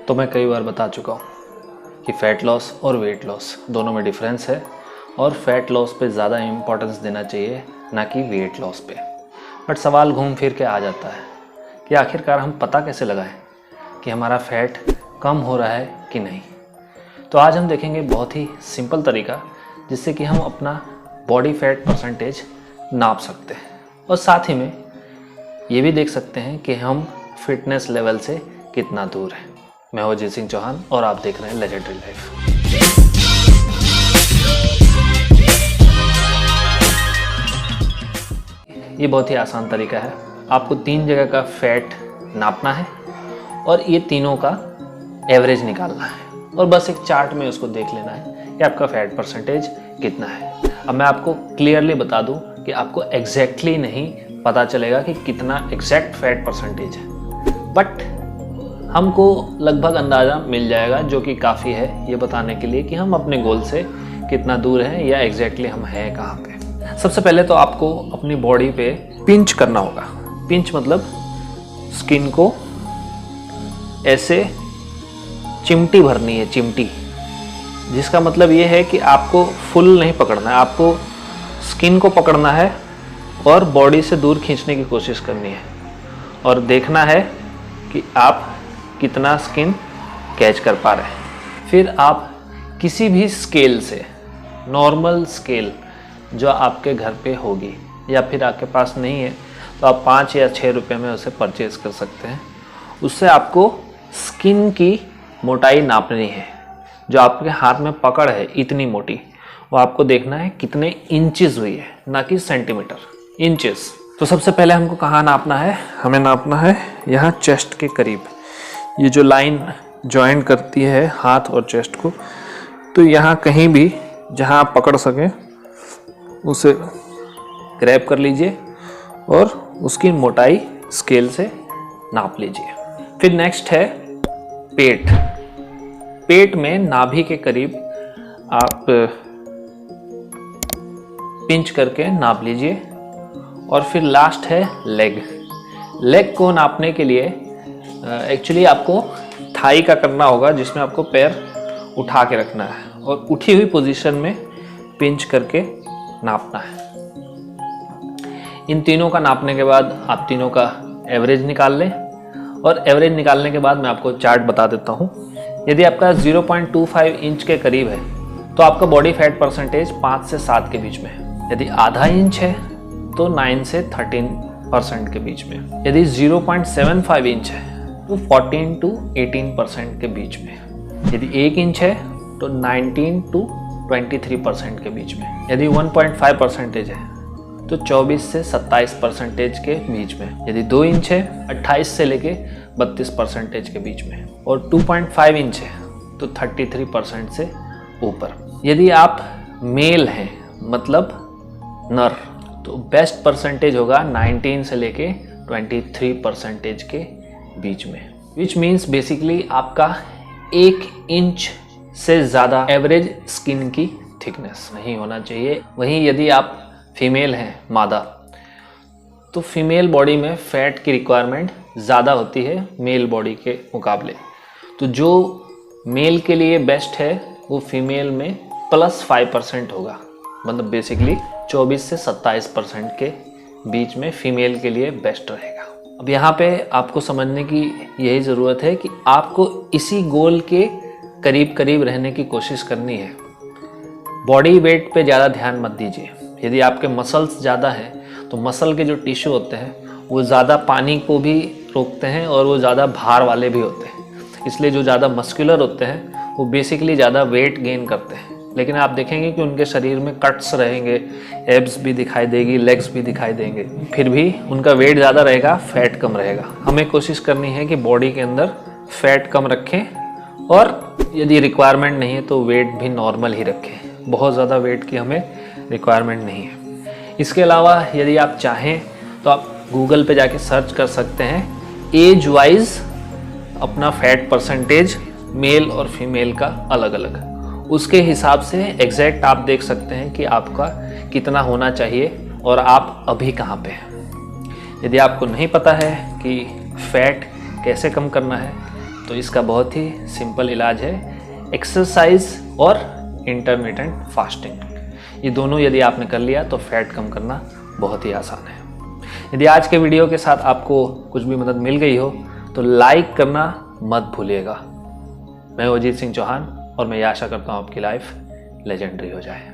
तो मैं कई बार बता चुका हूँ कि फ़ैट लॉस और वेट लॉस दोनों में डिफरेंस है और फैट लॉस पे ज़्यादा इम्पोर्टेंस देना चाहिए ना कि वेट लॉस पे। बट सवाल घूम फिर के आ जाता है कि आखिरकार हम पता कैसे लगाएं कि हमारा फ़ैट कम हो रहा है कि नहीं। तो आज हम देखेंगे बहुत ही सिंपल तरीका जिससे कि हम अपना बॉडी फैट परसेंटेज नाप सकते हैं और साथ ही में ये भी देख सकते हैं कि हम फिटनेस लेवल से कितना दूर हैं। मैं हूं अजीत सिंह चौहान और आप देख रहे हैं लेजेंडरी लाइफ। ये बहुत ही आसान तरीका है। आपको 3 जगह का फैट नापना है और ये तीनों का एवरेज निकालना है और बस एक चार्ट में उसको देख लेना है कि आपका फैट परसेंटेज कितना है। अब मैं आपको क्लियरली बता दूं कि आपको एग्जैक्टली नहीं पता चलेगा कि कितना एग्जैक्ट फैट परसेंटेज है, बट हमको लगभग अंदाज़ा मिल जाएगा जो कि काफ़ी है ये बताने के लिए कि हम अपने गोल से कितना दूर हैं या एग्जैक्टली हम हैं कहाँ पे। सबसे पहले तो आपको अपनी बॉडी पे पिंच करना होगा। पिंच मतलब स्किन को ऐसे चिमटी भरनी है, चिमटी, जिसका मतलब ये है कि आपको फुल नहीं पकड़ना है, आपको स्किन को पकड़ना है और बॉडी से दूर खींचने की कोशिश करनी है और देखना है कि आप कितना स्किन कैच कर पा रहे हैं। फिर आप किसी भी स्केल से, नॉर्मल स्केल जो आपके घर पे होगी या फिर आपके पास नहीं है तो आप 5 या 6 रुपए में उसे परचेज़ कर सकते हैं। उससे आपको स्किन की मोटाई नापनी है। जो आपके हाथ में पकड़ है इतनी मोटी, वो आपको देखना है कितने इंचेस हुई है, ना कि सेंटीमीटर, इंचेस। तो सबसे पहले हमको कहाँ नापना है? हमें नापना है यहाँ चेस्ट के करीब। ये जो लाइन जॉइन करती है हाथ और चेस्ट को, तो यहाँ कहीं भी जहाँ आप पकड़ सकें उसे ग्रैब कर लीजिए और उसकी मोटाई स्केल से नाप लीजिए। फिर नेक्स्ट है पेट। पेट में नाभि के करीब आप पिंच करके नाप लीजिए। और फिर लास्ट है लेग। लेग को नापने के लिए एक्चुअली आपको थाई का करना होगा, जिसमें आपको पैर उठा के रखना है और उठी हुई पोजीशन में पिंच करके नापना है। इन तीनों का नापने के बाद आप तीनों का एवरेज निकाल लें और एवरेज निकालने के बाद मैं आपको चार्ट बता देता हूँ। यदि आपका 0.25 इंच के करीब है तो आपका बॉडी फैट परसेंटेज 5 से 7 के बीच में है। यदि आधा इंच है तो 9 से 13% के बीच में। यदि 0.75 इंच है तो 14 to 18% के बीच में। यदि 1 इंच है तो 19 to 23% के बीच में। यदि 1.5% है तो 24 से 27% के बीच में। यदि 2 इंच है 28 से लेके 32% के बीच में और 2.5 इंच है तो 33% से ऊपर। यदि आप मेल हैं, मतलब नर, तो बेस्ट परसेंटेज होगा 19 से लेके 23% के बीच में। विच मीन्स बेसिकली आपका 1 इंच से ज़्यादा एवरेज स्किन की थिकनेस नहीं होना चाहिए। वहीं यदि आप फीमेल हैं, मादा, तो फीमेल बॉडी में फैट की रिक्वायरमेंट ज़्यादा होती है मेल बॉडी के मुकाबले। तो जो मेल के लिए बेस्ट है वो फीमेल में +5% होगा, मतलब बेसिकली 24 से 27% के बीच में फीमेल के लिए बेस्ट रहेगा। अब यहाँ पे आपको समझने की यही ज़रूरत है कि आपको इसी गोल के करीब करीब रहने की कोशिश करनी है। बॉडी वेट पे ज़्यादा ध्यान मत दीजिए। यदि आपके मसल्स ज़्यादा हैं तो मसल के जो टिश्यू होते हैं वो ज़्यादा पानी को भी रोकते हैं और वो ज़्यादा भार वाले भी होते हैं। इसलिए जो ज़्यादा मस्कुलर होते हैं वो बेसिकली ज़्यादा वेट गेन करते हैं। लेकिन आप देखेंगे कि उनके शरीर में कट्स रहेंगे, एब्स भी दिखाई देगी, लेग्स भी दिखाई देंगे, फिर भी उनका वेट ज़्यादा रहेगा, फैट कम रहेगा। हमें कोशिश करनी है कि बॉडी के अंदर फैट कम रखें और यदि रिक्वायरमेंट नहीं है तो वेट भी नॉर्मल ही रखें। बहुत ज़्यादा वेट की हमें रिक्वायरमेंट नहीं है। इसके अलावा यदि आप चाहें तो आप गूगल पे जाके सर्च कर सकते हैं एज वाइज अपना फैट परसेंटेज मेल और फीमेल का अलग अलग। उसके हिसाब से एग्जैक्ट आप देख सकते हैं कि आपका कितना होना चाहिए और आप अभी कहाँ पे हैं। यदि आपको नहीं पता है कि फैट कैसे कम करना है तो इसका बहुत ही सिंपल इलाज है एक्सरसाइज और इंटरमिटेंट फास्टिंग। ये दोनों यदि आपने कर लिया तो फैट कम करना बहुत ही आसान है। यदि आज के वीडियो के साथ आपको कुछ भी मदद मिल गई हो तो लाइक करना मत भूलिएगा। मैं अजीत सिंह चौहान और मैं ये आशा करता हूँ आपकी लाइफ लेजेंडरी हो जाए।